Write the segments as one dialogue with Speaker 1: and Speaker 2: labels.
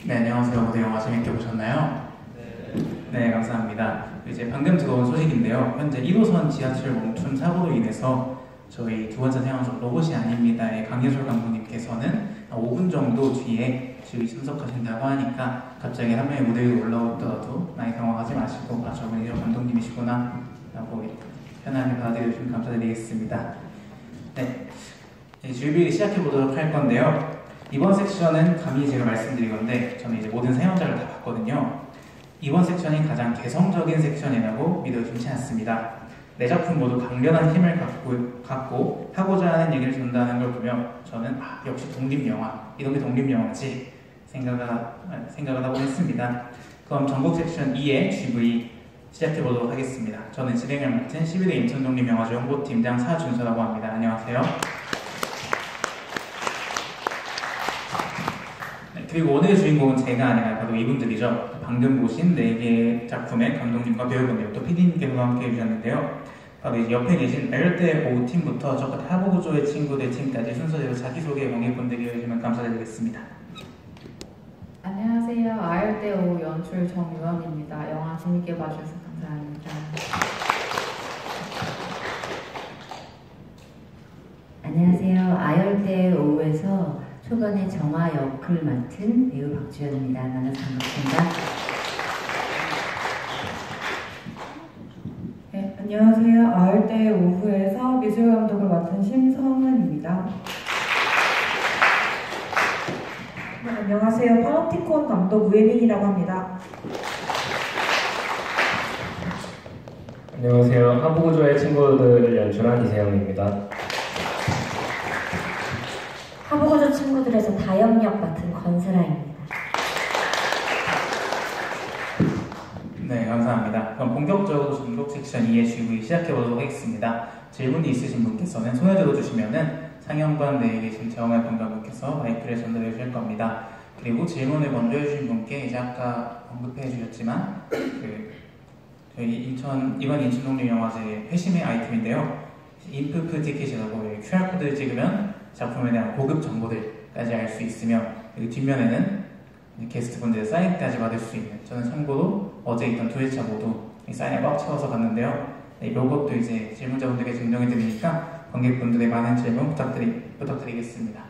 Speaker 1: 네, 안녕하세요. 모두 영화 재밌게 보셨나요? 네, 감사합니다. 이제 방금 들어온 소식인데요. 현재 1호선 지하철 멈춤 사고로 인해서 저희 두 번째 상영석 로봇이 아닙니다의 강예솔 감독님께서는 한 5분 정도 뒤에 저희 참석하신다고 하니까 갑자기 한 명이 무대 위로 올라오더라도 많이 당황하지 마시고 저분이 저 감독님이시구나 라고 편안히 받아들여주시면 감사드리겠습니다. 네, 이제 뮤비를 시작해보도록 할 건데요. 이번 섹션은 감히 제가 말씀드린 건데 저는 이제 모든 사연자를 다 봤거든요. 이번 섹션이 가장 개성적인 섹션이라고 믿어주지 않습니다. 네 작품 모두 강렬한 힘을 갖고 하고자 하는 얘기를 전달하는 걸 보며 저는 역시 독립영화, 이런 게 독립영화지 생각을 하고 했습니다. 그럼 전국 섹션 2의 GV 시작해보도록 하겠습니다. 저는 진행을 맡은 11대 인천독립영화제 홍보팀장 사준서라고 합니다. 안녕하세요. 그리고 오늘의 주인공은 제가 아니라 바로 이분들이죠. 방금 보신 4개의 작품의 감독님과 배우분들, 또 PD님께서 함께 해주셨는데요. 바로 이제 옆에 계신 아열대 오후 팀부터 저 끝에 하부구조의 친구들 팀까지 순서대로 자기소개 관객분들이 해주시면 감사드리겠습니다.
Speaker 2: 안녕하세요. 아열대 오후 연출 정유원입니다. 영화 재밌게 봐주셔서 감사합니다.
Speaker 3: 안녕하세요. 아열대 오후에서 초반에 정화 역을 맡은 배우 박주연입니다. 만나서 반갑습니다.
Speaker 4: 네, 안녕하세요. 아열대 오후에서 미술감독을 맡은 심성은입니다. 네, 안녕하세요. 파노티콘 감독 우예민이라고 합니다.
Speaker 5: 안녕하세요. 하부구조의 친구들을 연출한 이세영입니다.
Speaker 3: 하부구조 친구들에서 다영역 맡은 권슬아입니다.
Speaker 1: 네, 감사합니다. 그럼 본격적으로 전국 섹션 2의 GV 시작해보도록 하겠습니다. 질문이 있으신 분께서는 손을 들어주시면은 상영관 내에 계신 재영할 본관분께서 마이크를 전달해 주실 겁니다. 그리고 질문을 먼저 해주신 분께 이제 아까 언급해 주셨지만 저희 이번 인천독립영화제 회심의 아이템인데요. 인프프 티켓이라고 QR코드를 찍으면 작품에 대한 고급 정보들까지 알 수 있으며 여기 뒷면에는 게스트분들의 사인까지 받을 수 있는, 저는 참고로 어제 있던 두 회차 모두 사인을 꽉 채워서 갔는데요. 이것도 이제 질문자분들께 증정해 드리니까 관객분들의 많은 질문 부탁드리겠습니다.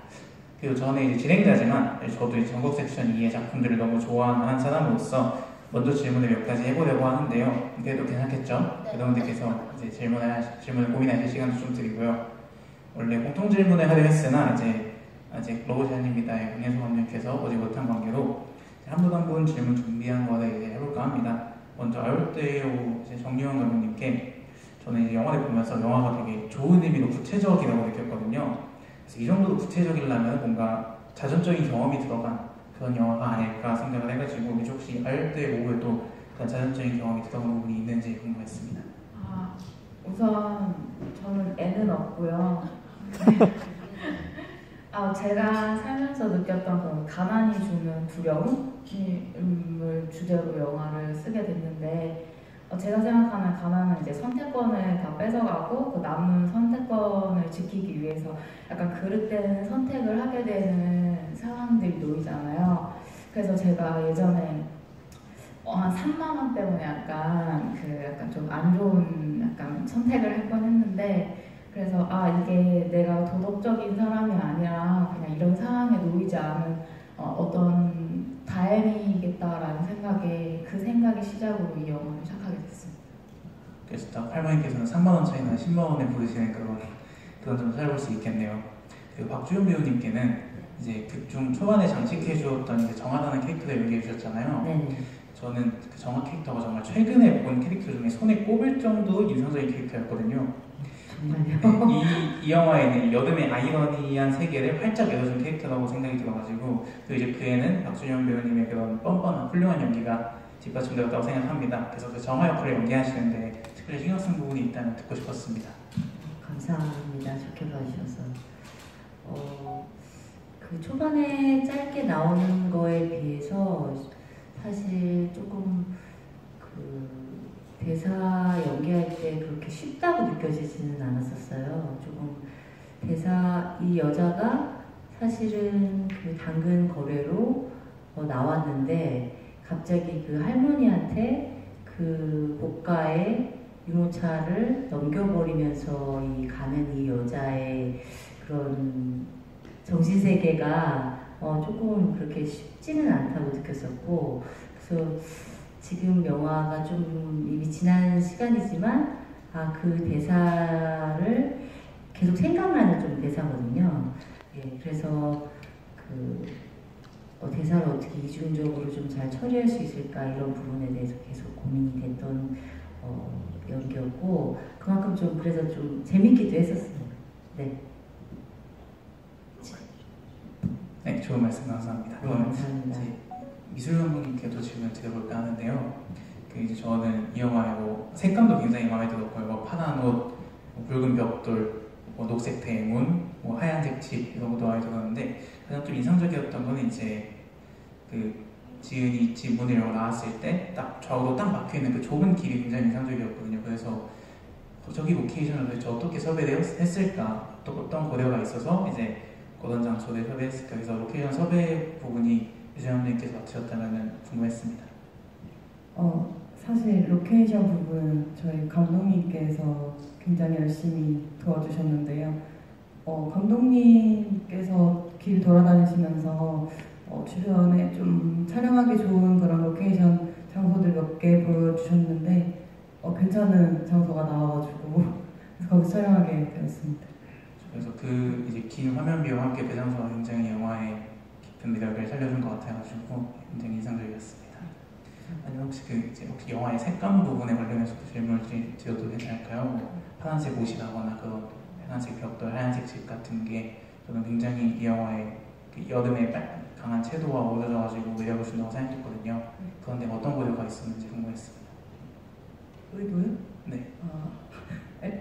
Speaker 1: 그리고 저는 이제 진행자지만 저도 이제 전국 섹션 2의 작품들을 너무 좋아하는 사람으로서 먼저 질문을 몇 가지 해보려고 하는데요. 그래도 괜찮겠죠? 여러분들께서 이제 질문을 고민하실 시간도 좀 드리고요. 원래 공통 질문을 하려 했으나 이제 아직 로봇이 아닙니다의 강예솔 감독님께서 오지 못한 관계로 한 분 한 분 질문 준비한 거를 이제 해볼까 합니다. 먼저 아열대오 정유원 감독님께 저는 이제 영화를 보면서 영화가 되게 좋은 의미로 구체적이라고 느꼈거든요. 그래서 이 정도로 구체적이려면 뭔가 자전적인 경험이 들어간 그런 영화가 아닐까 생각을 해가지고 혹시 아열대 오후에도 그런 자전적인 경험이 들어간 부분이 있는지 궁금했습니다.
Speaker 2: 우선 저는 애는 없고요. 제가 살면서 느꼈던 그런 가난이 주는 두려움을 주제로 영화를 쓰게 됐는데 제가 생각하는 가난은 이제 선택권을 다 뺏어가고 그 남은 선택권을 지키기 위해서 약간 그릇된 선택을 하게 되는 상황들이 놓이잖아요. 그래서 제가 예전에 한 3만 원 때문에 약간 좀 안 좋은 약간 선택을 할 뻔했는데 그래서 이게 내가 도덕적인 사람이 아니라 그냥 이런 상황에 놓이지 않은 어떤 다행이겠다라는 그 생각이 시작으로 이 영화를 시작하게 됐습니다.
Speaker 1: 그래서 딱 할머니께서는 3만 원 차이나 10만 원에 부르시는 그런 점 살볼 수 있겠네요. 그리고 박주연 배우님께는 이제 극중 초반에 장식해 주었던 이제 정하다는 캐릭터를 연기해 주셨잖아요.
Speaker 3: 네.
Speaker 1: 저는 그 정하 캐릭터가 정말 최근에 본 캐릭터 중에 손에 꼽을 정도로 인상적인 캐릭터였거든요. 이 영화에는 여름의 아이러니한 세계를 활짝 열어준 캐릭터라고 생각이 들어가지고 또 이제 그에는 박준영 배우님의 그런 뻔뻔한 훌륭한 연기가 뒷받침되었다고 생각합니다. 그래서 그 정화 역할을 연기하시는데 특별히 신경 쓴 부분이 있다면 듣고 싶었습니다.
Speaker 3: 감사합니다. 좋게 봐주셔서. 그 초반에 짧게 나오는 거에 비해서 사실 조금 대사 연기할 때 그렇게 쉽다고 느껴지지는 않았었어요. 조금 이 여자가 사실은 그 당근 거래로 나왔는데 갑자기 그 할머니한테 그 고가의 유모차를 넘겨버리면서 이 가는 이 여자의 그런 정신세계가 조금 그렇게 쉽지는 않다고 느꼈었고, 그래서 지금 영화가 좀 이미 지난 시간이지만 그 대사를 계속 생각나는 좀 대사거든요. 예, 그래서 그 대사를 어떻게 이중적으로 좀 잘 처리할 수 있을까 이런 부분에 대해서 계속 고민이 됐던 연기였고, 그만큼 좀 그래서 좀 재밌기도 했었어요. 네.
Speaker 1: 네, 좋은 말씀 감사합니다. 그럼
Speaker 3: 감사합니다.
Speaker 1: 이제 미술 감독님께도 질문을 드려볼까 하는데요. 이제 저는 이 영화의 색감도 굉장히 마음에 들었고요. 파란 옷, 붉은 벽돌, 녹색 대문, 하얀색 집 이런 것도 마음에 들었는데, 가장 좀 인상적이었던 거는 이제 지은이 집 문을 열고 나왔을 때 딱 좌우로 딱 막혀있는 그 좁은 길이 굉장히 인상적이었거든요. 그래서 저기 로케이션을 도대체 어떻게 섭외를 했을까, 또 어떤 고려가 있어서 이제 어떤 장소를 섭외했을까, 그래서 로케이션 섭외 부분이 유재현님께서 맡으셨다면 궁금했습니다.
Speaker 4: 사실 로케이션 부분 저희 감독님께서 굉장히 열심히 도와주셨는데요. 감독님께서 길 돌아다니시면서 주변에 좀 촬영하기 좋은 그런 로케이션 장소들 몇 개 보여주셨는데 괜찮은 장소가 나와가지고 거기서 촬영하게 되었습니다.
Speaker 1: 그래서 이제 긴 화면 비와 함께 그 장소가 굉장히 영화의 깊은 매력을 살려준 것 같아가지고 굉장히 인상적이었습니다. 아니면 혹시 혹시 영화의 색감 부분에 관련해서 질문을 드려도 괜찮을까요? 파란색 옷이라거나 그런 파란색 벽돌, 하얀색 집 같은 게 저는 굉장히 이 영화의 여름의 강한 채도와 어우러져가지고 매력을 준다고 생각했거든요. 그런데 어떤 고려가 있었는지 궁금했습니다.
Speaker 4: 의도요?
Speaker 1: 네.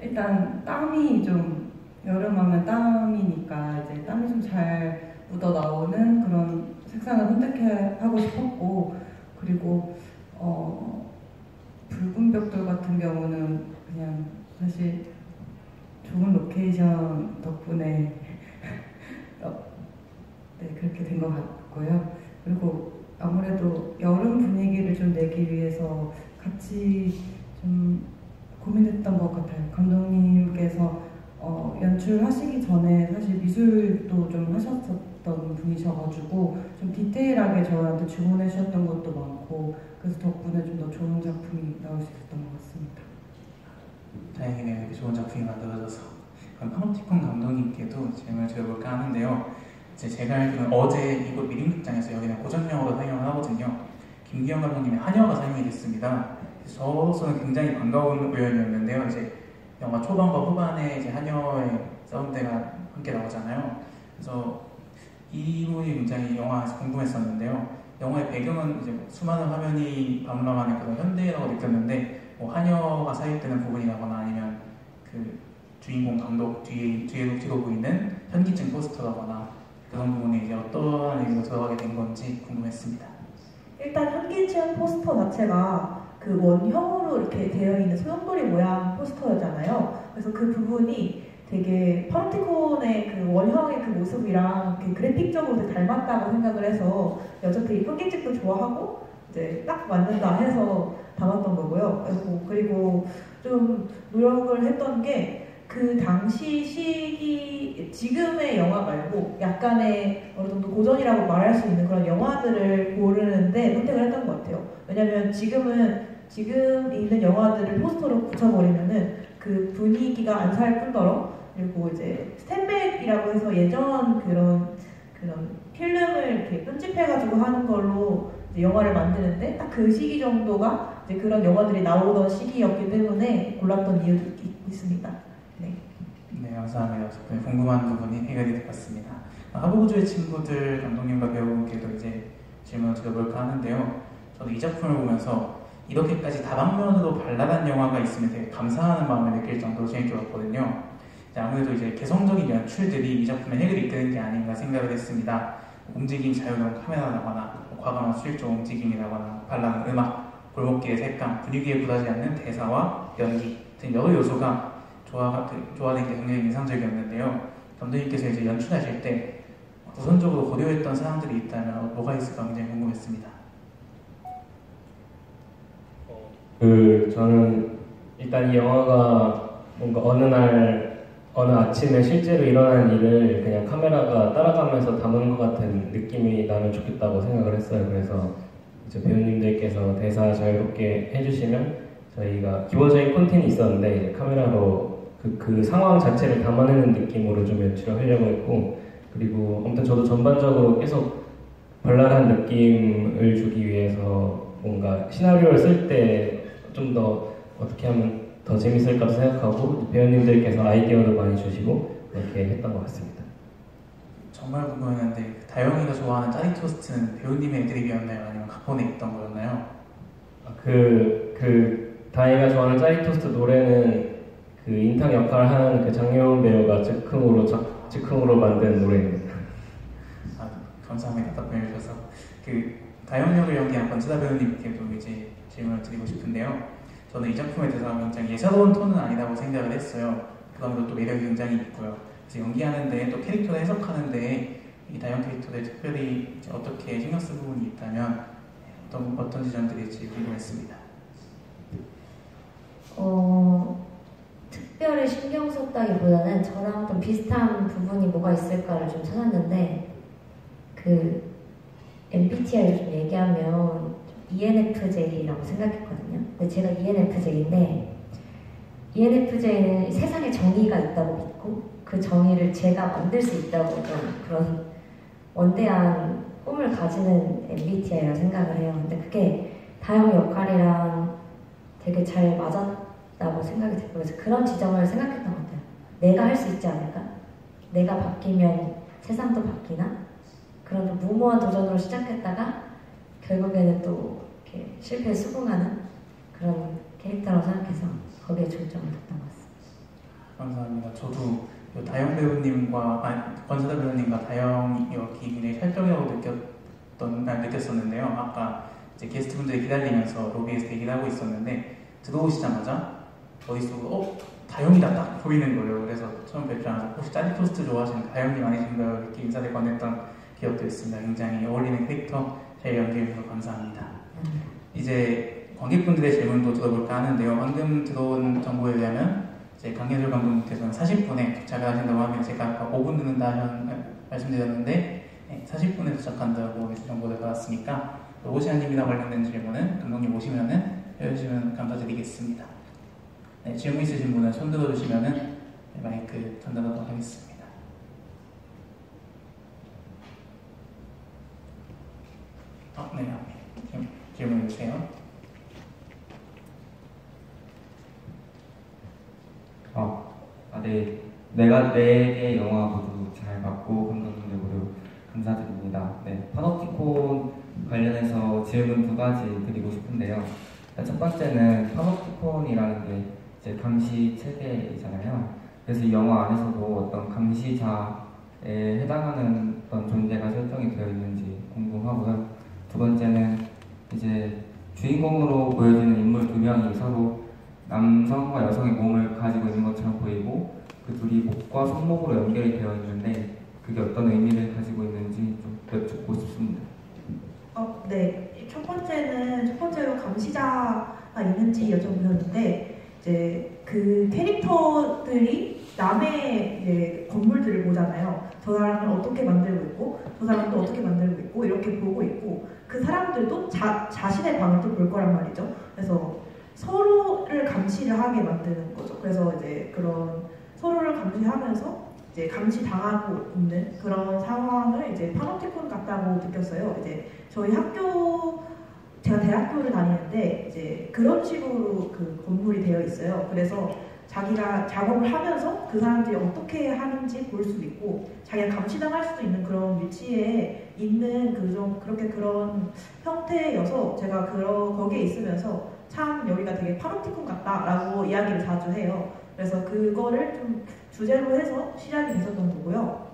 Speaker 4: 일단 땀이 좀 여름하면 땀이니까 이제 땀이 좀 잘 묻어 나오는 그런 색상을 선택하고 싶었고, 그리고 붉은 벽돌 같은 경우는 그냥 사실 좋은 로케이션 덕분에 네, 그렇게 된 것 같고요. 그리고 아무래도 여름 분위기를 좀 내기 위해서 같이 좀 고민했던 것 같아요. 감독님께서 연출하시기 전에 사실 미술도 좀 하셨었던 분이셔가지고 좀 디테일하게 저한테 주문해 주셨던 것도 많고, 그래서 덕분에 좀 더 좋은 작품이 나올 수 있었던 것 같습니다.
Speaker 1: 다행이네요. 이렇게 좋은 작품이 만들어져서. 그럼 파노티콘 감독님께도 질문을 드려볼까 하는데요. 제가 알기로는 어제 이곳 미림극장에서 여기는 고전영화로 상영을 하거든요. 김기현 감독님의 한여가 상영이 됐습니다. 저로서는 굉장히 반가운 우연이었는데요. 이제 영화 초반과 후반에 이제 한여의 사운드가 함께 나오잖아요. 그래서 이 부분이 굉장히 영화에서 궁금했었는데요. 영화의 배경은 이제 수많은 화면이 박람하는 그런 현대라고 느꼈는데, 한여가 사용되는 부분이라거나 아니면 그 주인공 감독 뒤로 보이는 현기증 포스터라거나 그런 부분이 이제 어떠한 의미로 들어가게 된 건지 궁금했습니다.
Speaker 6: 일단 현기증 포스터 자체가 그 원형으로 이렇게 되어 있는 소용돌이 모양 포스터였잖아요. 그래서 그 부분이 되게 파노티콘의 그 원형의 그 모습이랑 그래픽적으로 되게 닮았다고 생각을 해서 여자들이 현기증도 좋아하고 이제 딱 맞는다 해서 담았던 거고요. 그리고 좀 노력을 했던 게 그 당시 시기, 지금의 영화 말고 약간의 어느 정도 고전이라고 말할 수 있는 그런 영화들을 고르는데 선택을 했던 것 같아요. 왜냐면 지금 있는 영화들을 포스터로 붙여버리면은 그 분위기가 안 살 뿐더러, 그리고 이제 스탠백이라고 해서 예전 그런 필름을 이렇게 편집해가지고 하는 걸로 이제 영화를 만드는데 딱 그 시기 정도가 이제 그런 영화들이 나오던 시기였기 때문에 골랐던 이유도 있습니다.
Speaker 1: 네, 감사합니다. 덕분에 궁금한 부분이 해결이 되었습니다. 하부구조의 친구들 감독님과 배우분께도 이제 질문을 드려볼까 하는데요. 저도 이 작품을 보면서 이렇게까지 다방면으로 발랄한 영화가 있으면 되게 감사하는 마음을 느낄 정도로 재밌게 봤거든요. 아무래도 이제 개성적인 연출들이 이 작품의 핵을 이끄는 게 아닌가 생각을 했습니다. 움직임 자유로운 카메라라거나 과감한 수익적 움직임이라거나 발랄한 음악, 골목길의 색감, 분위기에 굴하지 않는 대사와 연기 등 여러 요소가 조화된 게 굉장히 인상적이었는데요. 감독님께서 이제 연출하실 때 우선적으로 고려했던 사항들이 있다면 뭐가 있을까 굉장히 궁금했습니다.
Speaker 5: 저는 일단 이 영화가 뭔가 어느 아침에 실제로 일어난 일을 그냥 카메라가 따라가면서 담은 것 같은 느낌이 나면 좋겠다고 생각을 했어요. 그래서 이제 배우님들께서 대사 자유롭게 해주시면 저희가 기본적인 콘텐츠이 있었는데 이제 카메라로 그 상황 자체를 담아내는 느낌으로 좀 연출을 하려고 했고, 그리고 아무튼 저도 전반적으로 계속 발랄한 느낌을 주기 위해서 뭔가 시나리오를 쓸 때 좀 더 어떻게 하면 더 재밌을까도 생각하고 배우님들께서 아이디어도 많이 주시고 그렇게 했던 것 같습니다.
Speaker 1: 정말 궁금했는데 다영이가 좋아하는 짜리 토스트는 배우님의 드립이었나요? 아니면 각본에 있던 거였나요?
Speaker 5: 다혜가 좋아하는 짜리 토스트 노래는 그 인탕 역할을 하는 그 장효은 배우가 즉흥으로 만든 노래입니다.
Speaker 1: 감사합니다. 답변해 주셔서. 다영 역을 연기한 권지다 배우님께도 이제 질문을 드리고 싶은데요. 저는 이 작품에 대해서 굉장히 예사로운 톤은 아니라고 생각을 했어요. 그다음에 또 매력이 굉장히 있고요. 그래서 연기하는데 또 캐릭터를 해석하는데 이 다영 캐릭터를 특별히 이제 어떻게 신경 쓸 부분이 있다면 어떤 지점들일지 궁금했습니다.
Speaker 7: 특별히 신경 썼다기보다는 저랑 좀 비슷한 부분이 뭐가 있을까를 좀 찾았는데, MBTI를 좀 얘기하면 ENFJ라고 생각했거든요. 근데 제가 ENFJ인데 ENFJ는 세상에 정의가 있다고 믿고 그 정의를 제가 만들 수 있다고 좀 그런 원대한 꿈을 가지는 MBTI라고 생각을 해요. 근데 그게 다영 역할이랑 되게 잘 맞았다고 생각이 들고, 그래서 그런 지점을 생각했던 것 같아요. 내가 할 수 있지 않을까? 내가 바뀌면 세상도 바뀌나? 그런 좀 무모한 도전으로 시작했다가 결국에는 또 이렇게 실패에 수긍하는 그런 캐릭터라고 생각해서 거기에 초점을 뒀던 것 같습니다.
Speaker 1: 감사합니다. 저도 다영 배우님과 권지다 배우님과 다영 역이 굉장히 찰떡이라고 느꼈었는데요. 아까 이제 게스트분들이 기다리면서 로비에서 대기를 하고 있었는데 들어오시자마자 머릿속으로 다영이다 딱 보이는 거예요. 그래서 처음 뵙자마자 혹시 짜리 토스트 좋아하시는 다영님 아니신가요? 이렇게 인사를 건넸던 기억도 있습니다. 굉장히 어울리는 캐릭터 잘 연기해 주셔서 감사합니다. 이제 관객분들의 질문도 들어볼까 하는데요. 방금 들어온 정보에 의하면 이제 강예솔 감독님께서는 40분에 도착을 하신다고 하면 제가 아까 5분 늦는다 말씀드렸는데 40분에 도착한다고 정보를 받았으니까 오시아님이나 관련된 질문은 감독님 오시면은 해주시면 감사드리겠습니다. 네, 질문 있으신 분은 손 들어주시면은 마이크 전달하도록 하겠습니다. 네, 질문 주세요.
Speaker 8: 네. 내가 내게 영화 모두 잘 봤고 감독님들 모두 감사드립니다. 네, 파놉티콘 관련해서 질문 2가지 드리고 싶은데요. 첫 번째는 파놉티콘이라는 게 이제 감시 체계이잖아요. 그래서 이 영화 안에서도 어떤 감시자에 해당하는 어떤 존재가 설정이 되어 있는지 궁금하고요. 두 번째는 이제 주인공으로 보여지는 인물 2명이 서로 남성과 여성의 몸을 가지고 있는 것처럼 보이고 그 둘이 목과 손목으로 연결이 되어 있는데 그게 어떤 의미를 가지고 있는지 좀 여쭙고 싶습니다.
Speaker 6: 네. 첫 번째로 감시자가 있는지 여쭤보셨는데 이제 그 캐릭터들이 남의 이제 건물들을 보잖아요. 저 사람은 어떻게 만들고 있고 저 사람도 어떻게 만들고 있고 이렇게 보고 있고 그 사람들도 자신의 방을 또 볼 거란 말이죠. 그래서 서로를 감시를 하게 만드는 거죠. 그래서 이제 그런 서로를 감시하면서 이제 감시당하고 있는 그런 상황을 이제 파놉티콘 같다고 느꼈어요. 이제 저희 제가 대학교를 다니는데 이제 그런 식으로 그 건물이 되어 있어요. 그래서 자기가 작업을 하면서 그 사람들이 어떻게 하는지 볼 수도 있고 자기가 감시당할 수도 있는 그런 위치에 있는 그런 형태여서 제가 거기에 있으면서 참 여기가 되게 파놉티콘 같다라고 이야기를 자주 해요. 그래서 그거를 좀 주제로 해서 시작이 됐었던 거고요.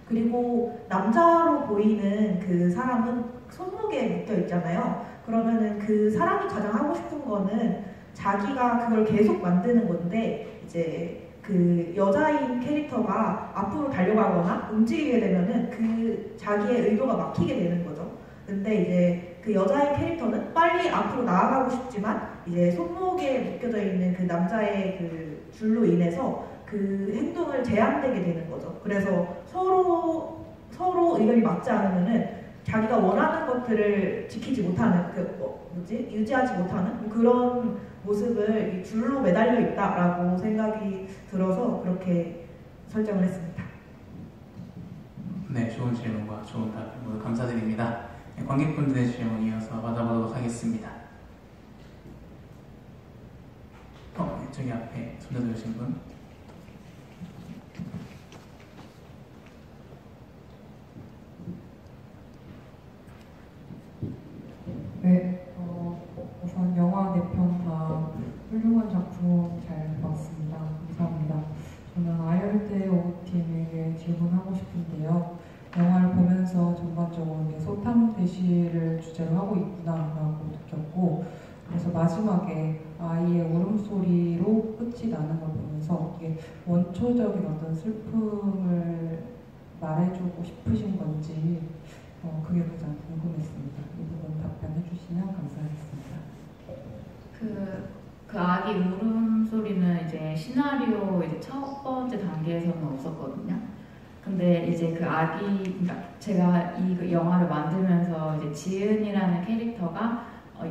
Speaker 6: 그리고 남자로 보이는 그 사람은 손목에 묶여 있잖아요. 그러면은 그 사람이 가장 하고 싶은 거는 자기가 그걸 계속 만드는 건데 이제 그 여자인 캐릭터가 앞으로 달려가거나 움직이게 되면은 그 자기의 의도가 막히게 되는 거죠. 근데 이제 그 여자인 캐릭터는 빨리 앞으로 나아가고 싶지만 이제 손목에 묶여져 있는 그 남자의 그 줄로 인해서 그 행동을 제한되게 되는 거죠. 그래서 서로 의견이 맞지 않으면은 자기가 원하는 것들을 지키지 못하는 유지하지 못하는 그런 모습을 이 줄로 매달려 있다라고 생각이 들어서 그렇게 설정을 했습니다.
Speaker 1: 네, 좋은 질문과 좋은 답변 모두 감사드립니다. 네, 관객분들의 질문 이어서 받아보도록 하겠습니다. 네, 저기 앞에 손 들으신 분.
Speaker 9: 네, 우선 영화 4편 다 훌륭한 작품 잘 봤습니다. 감사합니다. 저는 아열대 OOT님에게 질문하고 싶은데요. 영화를 보면서 전반적으로 소탕 대시를 주제로 하고 있구나라고 느꼈고, 그래서 마지막에 아이의 울음소리로 끝이 나는 걸 보면서 이게 원초적인 어떤 슬픔을 말해주고 싶으신 건지 그게 가장 궁금했습니다. 이 부분 답변해 주시면 감사하겠습니다.
Speaker 2: 그 아기 울음소리는 이제 시나리오 이제 첫 번째 단계에서는 없었거든요. 근데 이제 그 아기, 그러니까 제가 이 영화를 만들면서 이제 지은이라는 캐릭터가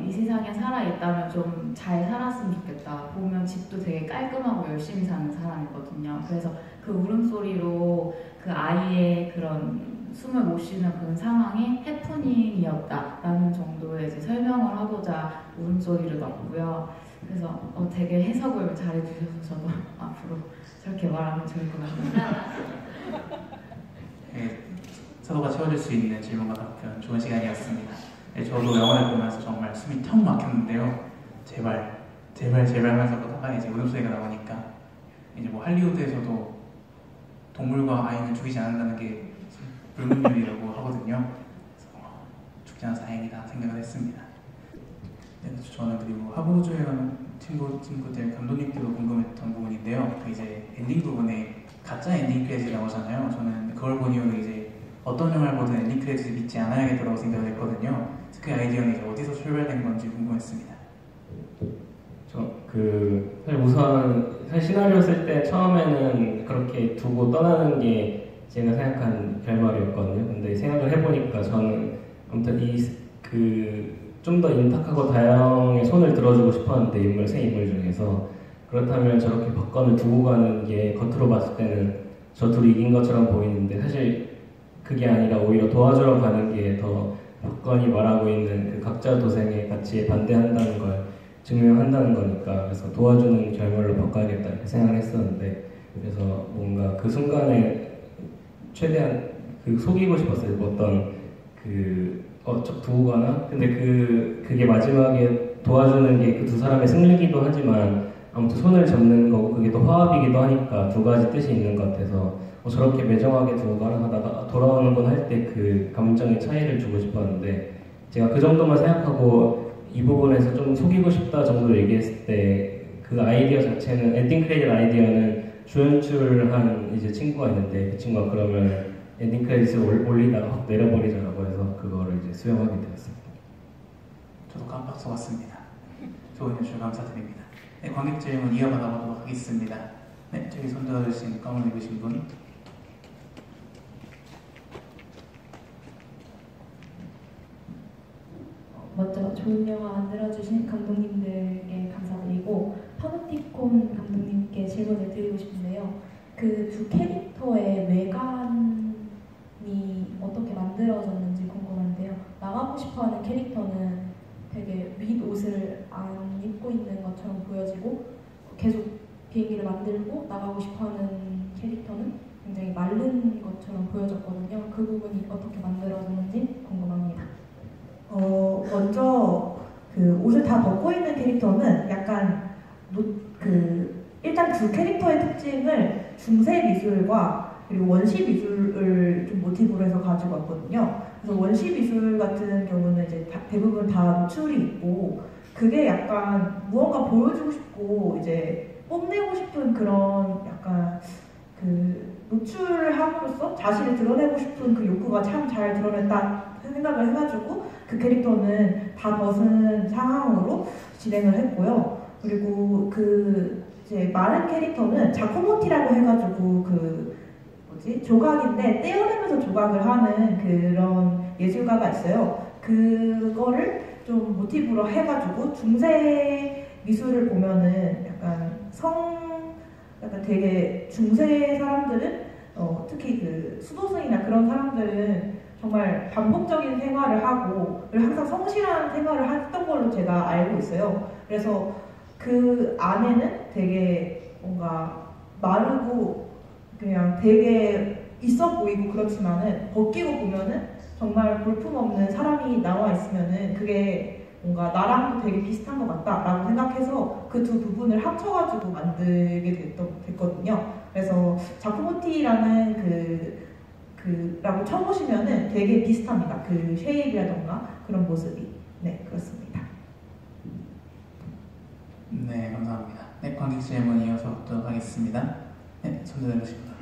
Speaker 2: 이 세상에 살아있다면 좀 잘 살았으면 좋겠다. 보면 집도 되게 깔끔하고 열심히 사는 사람이거든요. 그래서 그 울음소리로 그 아이의 그런 숨을 못 쉬는 그런 상황이 해프닝이었다라는 정도의 이제 설명을 하고자 울음소리를 넣었고요. 그래서 되게 해석을 잘해주셔서 저도 앞으로 저렇게 말하면 좋을 것 같습니다.
Speaker 1: 네, 서로가 채워줄 수 있는 질문과 답변 좋은 시간이었습니다. 네, 저도 영화를 보면서 정말 숨이 턱 막혔는데요. 제발 하면서 보다가 이제 울음소리가 나오니까 이제 뭐 할리우드에서도 동물과 아이는 죽이지 않는다는 게 불문율이라고 하거든요. 그래서 죽지 않아서 다행이다 생각을 했습니다. 네, 저는 그리고 하부우주의 친구들 감독님께도 궁금했던 부분인데요. 이제 엔딩 부분에 가짜 엔딩 크레딧이 나오잖아요. 저는 그걸 본 이후로 이제 어떤 영화를 보든 엔딩 크레딧을 믿지 않아야겠다고 생각을 했거든요. 그 아이디어는 이제 어디서 출발된 건지 궁금했습니다.
Speaker 5: 사실 시나리오 쓸 때 처음에는 그렇게 두고 떠나는 게 제가 생각한 결말이었거든요. 근데 생각을 해보니까 저는 아무튼 좀 더 인탁하고 다양하게 손을 들어주고 싶었는데 새 인물 중에서 그렇다면 저렇게 박건을 두고 가는 게 겉으로 봤을 때는 저 둘이 이긴 것처럼 보이는데 사실 그게 아니라 오히려 도와주러 가는 게 더 박건이 말하고 있는 그 각자 도생의 가치에 반대한다는 걸 증명한다는 거니까 그래서 도와주는 결말로 바꿔야겠다 이렇게 생각을 했었는데 그래서 뭔가 그 순간에 최대한 속이고 싶었어요. 어떤 쭉 두고 가나? 근데 그게 마지막에 도와주는 게 그 두 사람의 승리기도 하지만 아무튼 손을 잡는 거고 그게 또 화합이기도 하니까 두 가지 뜻이 있는 것 같아서 저렇게 매정하게 두고 가나 하다가 돌아오는 건 할 때 그 감정의 차이를 주고 싶었는데 제가 그 정도만 생각하고 이 부분에서 좀 속이고 싶다 정도 얘기했을 때 그 아이디어 자체는 엔딩 크레딧 아이디어는 주연출한 이제 친구가 있는데 그 친구가 그러면 엔딩 크레딧을 올리다가 확 내려버리자라고 해서 그거를 이제 수용하게 되었습니다.
Speaker 1: 저도 깜빡 속았습니다. 좋은 연출 감사드립니다. 네, 관객 질문 이어받아 보도록 하겠습니다. 네, 저기 손 들어주신 가운 입으신 분.
Speaker 10: 먼저 좋은 영화 만들어주신 감독님들께 감사드리고 파노티콘 감독님께 질문을 드리고 싶은데요. 그 두 캐릭터의 외관이 어떻게 만들어졌는지 궁금한데요. 나가고 싶어하는 캐릭터는 되게 윗옷을 안 입고 있는 것처럼 보여지고 계속 비행기를 만들고 나가고 싶어하는 캐릭터는 굉장히 마른 것처럼 보여졌거든요. 그 부분이 어떻게 만들어졌는지 궁금합니다.
Speaker 6: 먼저 그 옷을 다 벗고 있는 캐릭터는 약간 일단 두 캐릭터의 특징을 중세 미술과 그리고 원시 미술을 좀 모티브로 해서 가지고 왔거든요. 그래서 원시 미술 같은 경우는 이제 대부분 다 노출이 있고 그게 약간 무언가 보여주고 싶고 이제 뽐내고 싶은 그런 약간 약간 그 노출을 함으로써 자신을 드러내고 싶은 그 욕구가 참 잘 드러냈다 생각을 해가지고 그 캐릭터는 다 벗은 상황으로 진행을 했고요. 그리고 그 이제 마른 캐릭터는 자코모티라고 해가지고 그 뭐지 조각인데 떼어내면서 조각을 하는 그런 예술가가 있어요. 그거를 좀 모티브로 해가지고 중세 미술을 보면은 약간 약간 되게 중세 사람들은 특히 그 수도승이나 그런 사람들은 정말 반복적인 생활을 하고 그리고 항상 성실한 생활을 했던 걸로 제가 알고 있어요. 그래서 그 안에는 되게 뭔가 마르고 그냥 되게 있어 보이고 그렇지만은 벗기고 보면은 정말 볼품없는 사람이 나와 있으면은 그게 뭔가 나랑도 되게 비슷한 것 같다라고 생각해서 그 두 부분을 합쳐가지고 만들게 됐거든요. 그래서 자코모티라는 라고 쳐보시면은 되게 비슷합니다. 그 쉐입이라던가 그런 모습이. 네, 그렇습니다.
Speaker 1: 네, 감사합니다. 네, 관객 질문 이어서 받도록 하겠습니다. 네, 손들어주십니다.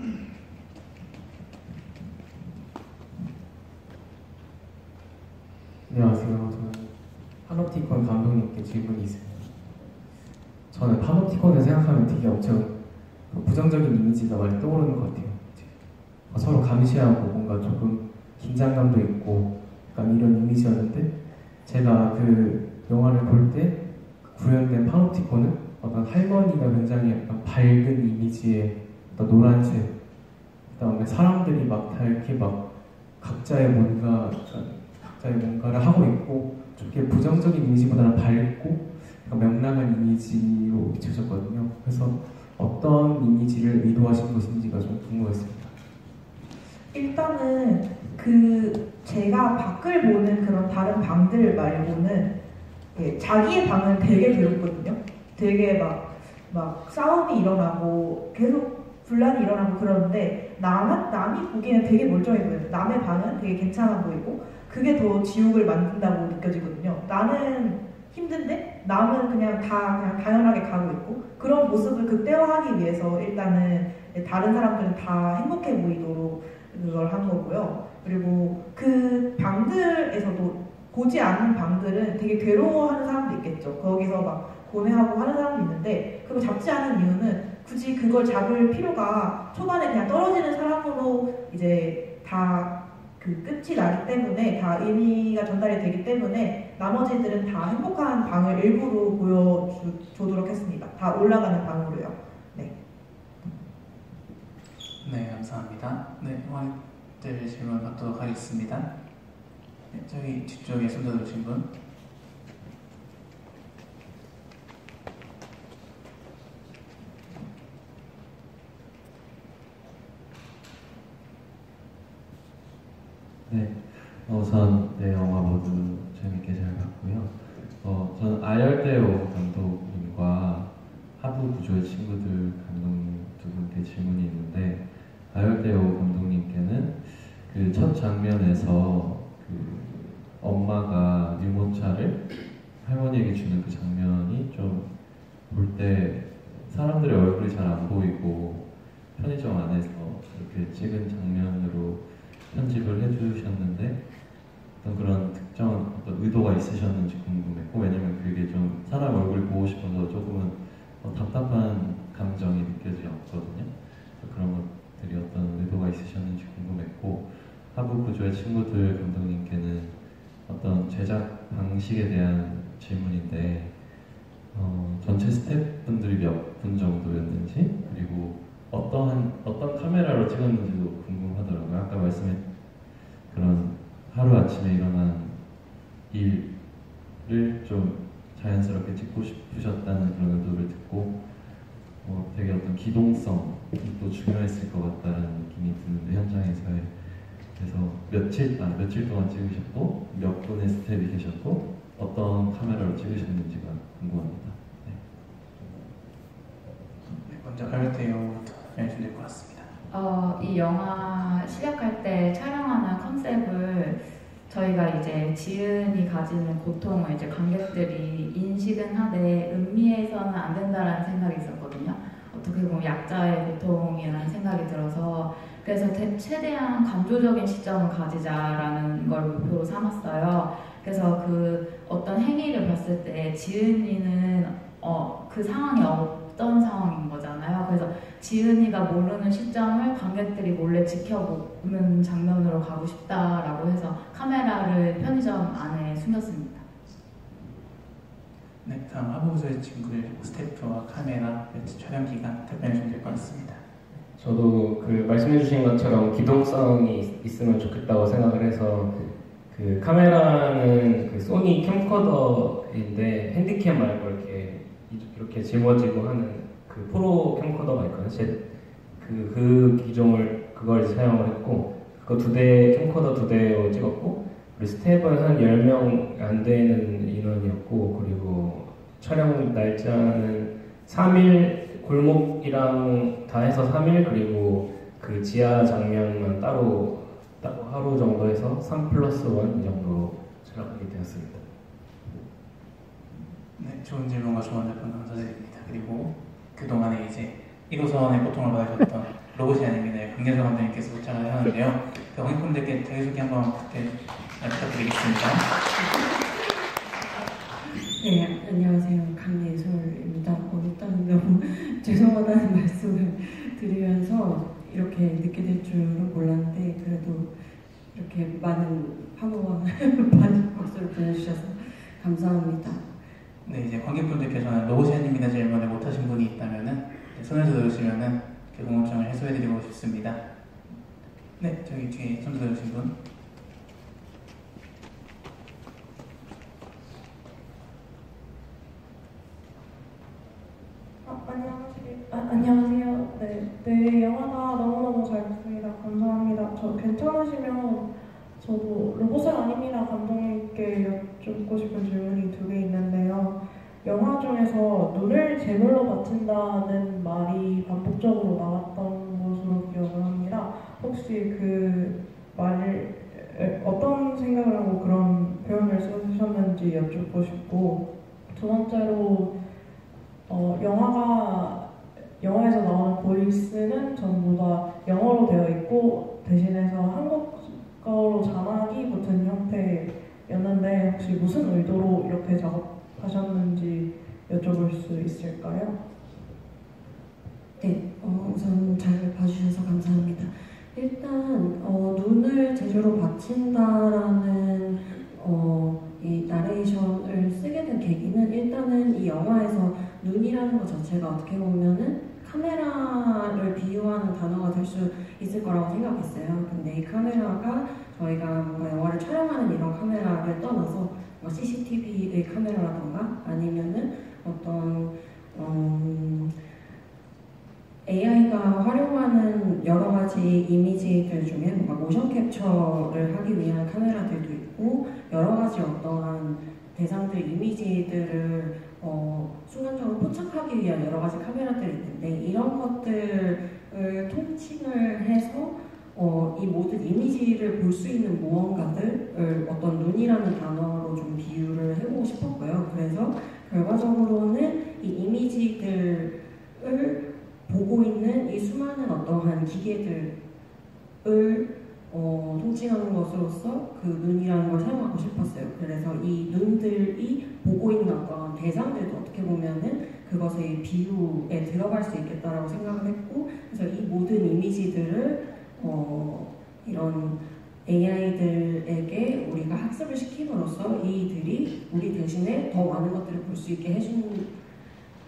Speaker 5: 안녕하세요. 저는 파놉티콘 감독님께 질문이 있습니다. 저는 파놉티콘을 생각하면 되게 엄청 부정적인 이미지가 많이 떠오르는 것 같아요. 서로 감시하고 뭔가 조금 긴장감도 있고 약간 이런 이미지였는데 제가 그 영화를 볼 때 구현된 파놉티콘은 어떤 할머니가 굉장히 약간 밝은 이미지의 어떤 노란색 그다음에 사람들이 막 다 이렇게 막 각자의 뭔가를 하고 있고 좀 부정적인 이미지보다는 밝고 명랑한 이미지로 비춰졌거든요. 그래서 어떤 이미지를 의도하신 것인지가 좀 궁금했습니다.
Speaker 6: 일단은 제가 밖을 보는 그런 다른 방들 말고는 자기의 방은 되게 괴롭거든요. 되게 막 싸움이 일어나고 계속 분란이 일어나고 그러는데 남이 보기에는 되게 멀쩡해 보여요. 남의 방은 되게 괜찮아 보이고 그게 더 지옥을 만든다고 느껴지거든요. 나는 힘든데 남은 그냥 당연하게 가고 있고 그런 모습을 극대화하기 위해서 일단은 다른 사람들은 다 행복해 보이도록 그걸 한 거고요. 그리고 그 방들에서도 보지 않는 방들은 되게 괴로워하는 사람도 있겠죠. 거기서 막 고뇌하고 하는 사람도 있는데 그걸 잡지 않은 이유는 굳이 그걸 잡을 필요가 초반에 그냥 떨어지는 사람으로 이제 다 그 끝이 나기 때문에 다 의미가 전달이 되기 때문에 나머지들은 다 행복한 방을 일부러 보여주도록 했습니다. 다 올라가는 방으로요. 네.
Speaker 1: 네, 감사합니다. 네, 관객들 질문 받도록 하겠습니다. 네, 저기 뒤쪽에 손 들어주신 분.
Speaker 11: 네, 우선 네 영화 모두 재밌게 잘 봤고요. 저는 아열대오 감독님과 하부 구조의 친구들 감독님 두 분께 질문이 있는데 아열대오 감독님께는 그 첫 장면에서 그 엄마가 유모차를 할머니에게 주는 그 장면이 좀 볼 때 사람들의 얼굴이 잘 안 보이고 편의점 안에서 이렇게 찍은 장면으로 편집을 해주셨는데 어떤 그런 특정한 어떤 의도가 있으셨는지 궁금했고 왜냐면 그게 좀 사람 얼굴 보고 싶어서 조금은 답답한 감정이 느껴졌거든요. 그런 것들이 어떤 의도가 있으셨는지 궁금했고 하부 구조의 친구들 감독님께는 어떤 제작 방식에 대한 질문인데 전체 스태프분들이 몇 분 정도였는지 그리고 어떤 카메라로 찍었는지도 궁금하더라고요. 아까 말씀해 그런 하루아침에 일어난 일을 좀 자연스럽게 찍고 싶으셨다는 그런 의도를 듣고 되게 어떤 기동성이 또 중요했을 것 같다는 느낌이 드는데 현장에서의 그래서 며칠 동안 찍으셨고 몇 분의 스텝이 계셨고 어떤 카메라로 찍으셨는지가 궁금합니다.
Speaker 1: 먼저 아열대오부터 알려주실 것 같습니다.
Speaker 2: 이 영화 시작할 때 촬영하는 컨셉을 저희가 이제 지은이 가지는 고통을 이제 관객들이 인식은 하되 음미해서는 안 된다라는 생각이 있었거든요. 어떻게 보면 약자의 고통이라는 생각이 들어서 그래서 최대한 감조적인 시점을 가지자라는 걸 목표로 삼았어요. 그래서 그 어떤 행위를 봤을 때 지은이는 그 상황이 어떤 상황인 거잖아요. 그래서 지은이가 모르는 시점을 관객들이 몰래 지켜보는 장면으로 가고 싶다라고 해서 카메라를 편의점 안에 숨겼습니다.
Speaker 1: 네, 다음 하부부서의 친구들 스태프와 카메라, 촬영 기간 답변해 주면 될 것 같습니다.
Speaker 5: 저도 그 말씀해주신 것처럼 기동성이 있으면 좋겠다고 생각을 해서 그 카메라는 그 소니 캠코더인데 핸디캠 말고 이렇게 짊어지고 하는 그 프로 캠코더가 있거든요. 그 기종을 그걸 사용을 했고 그거 캠코더 2대로 찍었고 우리 스텝은 한 10명 안 되는 인원이었고 그리고 촬영 날짜는 3일 골목이랑 다 해서 3일 그리고 그 지하 장면만 따로 하루 정도 해서 3+1 정도 촬영하게 되었습니다.
Speaker 1: 네, 좋은 질문과 좋은 답변 감사드립니다. 그리고 그동안에 이제 1호선의 고통을 받으셨던 로봇이 아닙니다. 강예서 감독님께서 도착을 하는데요. 관객분들께 자기소개 한번 부탁드리겠습니다.
Speaker 4: 네, 안녕하세요. 강예솔입니다. 일단 너무 죄송하다는 말씀을 드리면서 이렇게 늦게 될 줄은 몰랐는데 그래도 이렇게 많은 환호와 박수를 보내주셔서 감사합니다.
Speaker 1: 네, 이제 관객분들께서는 로봇이 아닙니다 질문을 못하신 분이 있다면은 손을 들어주시면은 그 궁금증을 해소해드리고 싶습니다. 네, 저기 뒤에 손 들어주신 분.
Speaker 12: 안녕하세요. 네, 영화가 너무너무 잘 봤습니다. 감사합니다. 저 괜찮으시면 저도 로봇은 아닙니다 감독님께 여쭙고 싶은 질문이 2개 있는데요. 영화 중에서 눈을 제물로 바친다는 말이 반복적으로 나왔던 것으로 기억을 합니다. 혹시 그 말을 어떤 생각을 하고 그런 표현을 쓰셨는지 여쭙고 싶고, 2번째로 영화에서 나오는 보이스는 전부 다 영어로 되어 있고 대신해서 한국어로 자막이 붙은 형태였는데 혹시 무슨 의도로 이렇게 작업하셨는지 여쭤볼 수 있을까요?
Speaker 3: 네, 우선 잘 봐주셔서 감사합니다. 일단 눈을 제주로 바친다라는 이 나레이션을 쓰게 된 계기는 일단은 이 영화에서 눈이라는 것 자체가 어떻게 보면은 카메라를 비유하는 단어가 될 수 있을 거라고 생각했어요. 근데 이 카메라가 저희가 뭔가 영화를 촬영하는 이런 카메라를 떠나서 뭐 CCTV의 카메라라던가 아니면은 어떤 AI가 활용하는 여러 가지 이미지들 중에 뭔가 모션 캡처를 하기 위한 카메라들도 있고 여러 가지 어떠한 대상들, 이미지들을 순간적으로 포착하기 위한 여러 가지 카메라들이 있는데 이런 것들을 통칭을 해서 이 모든 이미지를 볼 수 있는 무언가들을 어떤 눈이라는 단어로 좀 비유를 해보고 싶었고요. 그래서 결과적으로는 이 이미지들을 보고 있는 이 수많은 어떠한 기계들을 통칭하는 것으로서 그 눈이라는 걸 사용하고 싶었어요. 그래서 이 눈들이 보고 있는 어떤 대상들도 어떻게 보면은 그것의 비유에 들어갈 수 있겠다라고 생각을 했고, 그래서 이 모든 이미지들을 이런 AI들에게 우리가 학습을 시킴으로써 이들이 우리 대신에 더 많은 것들을 볼 수 있게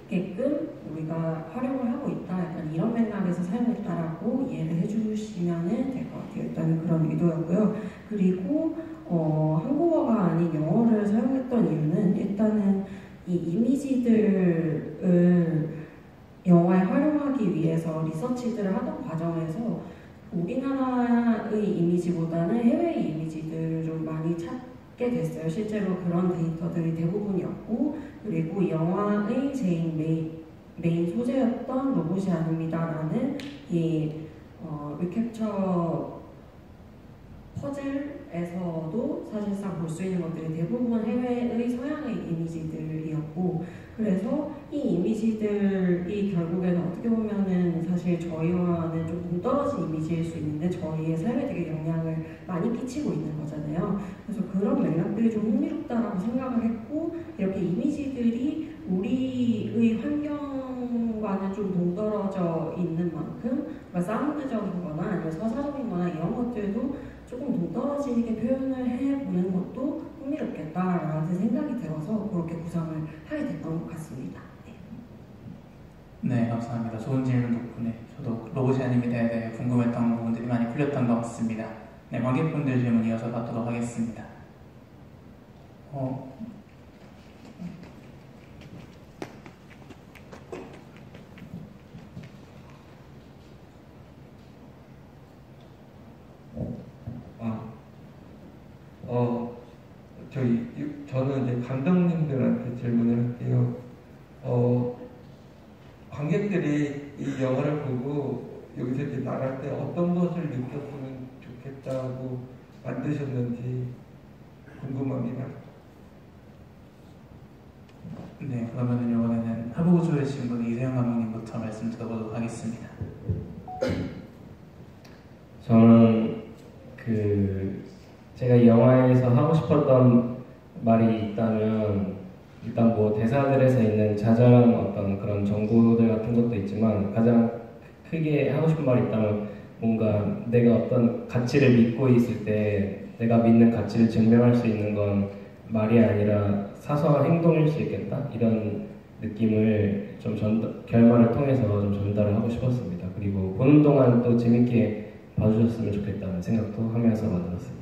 Speaker 3: 해주게끔 우리가 활용을 하고 있다. 약간 이런 맥락에서 사용했다라고 이해를 해주시면 될 것 같아요. 일단 그런 의도였고요. 그리고 한국어가 아닌 영어를 사용했던 이유는 일단은 이 이미지들을 영화에 활용하기 위해서 리서치들을 하던 과정에서 우리나라의 이미지보다는 해외의 이미지들을 좀 많이 찾게 됐어요. 실제로 그런 데이터들이 대부분이었고, 그리고 이 영화의 제일 메인 소재였던 로봇이 아닙니다라는 이 리캡처 퍼즐에서도 사실상 볼 수 있는 것들이 대부분 해외의 서양의 이미지들이었고, 그래서 이 이미지들 이미지들이 결국에는 어떻게 보면은 사실 저희와는 좀 동떨어진 이미지일 수 있는데 저희의 삶에 되게 영향을 많이 끼치고 있는 거잖아요. 그래서 그런 맥락들이 좀 흥미롭다라고 생각을 했고, 이렇게 이미지들이 우리의 환경과는 좀 동떨어져 있는 만큼 사운드적인 거나 아니면 서사적인 거나 이런 것들도 조금 동떨어지게 표현을 해보는 것도 흥미롭겠다라는 생각이 들어서 그렇게 구상을 하게 됐던 것 같습니다.
Speaker 1: 네, 감사합니다. 좋은 질문 덕분에 저도 로봇이 아닙니다에 대해 궁금했던 부분들이 많이 풀렸던 것 같습니다. 네, 관객분들 질문 이어서 받도록 하겠습니다.
Speaker 13: 저는 이제 감독님들한테 질문을 할게요. 관객들이 이 영화를 보고 여기서 이렇게 나갈 때 어떤 것을 느꼈으면 좋겠다고 만드셨는지 궁금합니다.
Speaker 1: 네, 그러면 이번에는 하부구조의 친구 이세영 감독님부터 말씀 드려보도록 하겠습니다.
Speaker 5: 저는 제가 이 영화에서 하고 싶었던 말이 있다면 일단 뭐 대사들에서 있는 자잘한 어떤 그런 정보들 같은 것도 있지만 가장 크게 하고 싶은 말이 있다면 뭔가 내가 어떤 가치를 믿고 있을 때 내가 믿는 가치를 증명할 수 있는 건 말이 아니라 사소한 행동일 수 있겠다, 이런 느낌을 좀 결말을 통해서 좀 전달을 하고 싶었습니다. 그리고 보는 동안 또 재밌게 봐주셨으면 좋겠다는 생각도 하면서 만들었습니다.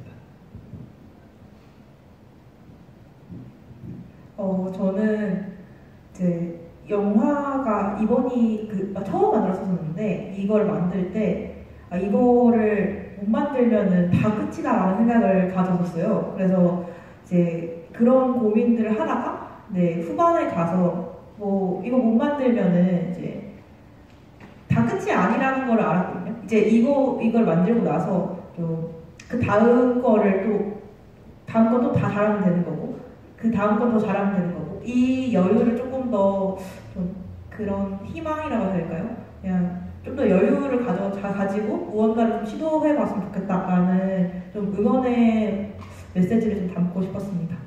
Speaker 6: 저는 이제 영화가 이번이 처음 만들었었는데 이걸 만들 때 이거를 못 만들면은 다 끝이다라는 생각을 가졌었어요. 그래서 이제 그런 고민들을 하다가 후반에 가서 뭐 이거 못 만들면은 이제 다 끝이 아니라는 걸 알았거든요. 이제 이걸 만들고 나서 또 그 다음 거를 또 다음 것도 다 잘하면 되는 거고 그 다음 것도 잘하면 되는 거고 이 여유를 조금 더 좀 그런 희망이라고 해야 될까요? 그냥 좀 더 여유를 가지고 무언가를 좀 시도해봤으면 좋겠다라는 좀 응원의 메시지를 좀 담고 싶었습니다.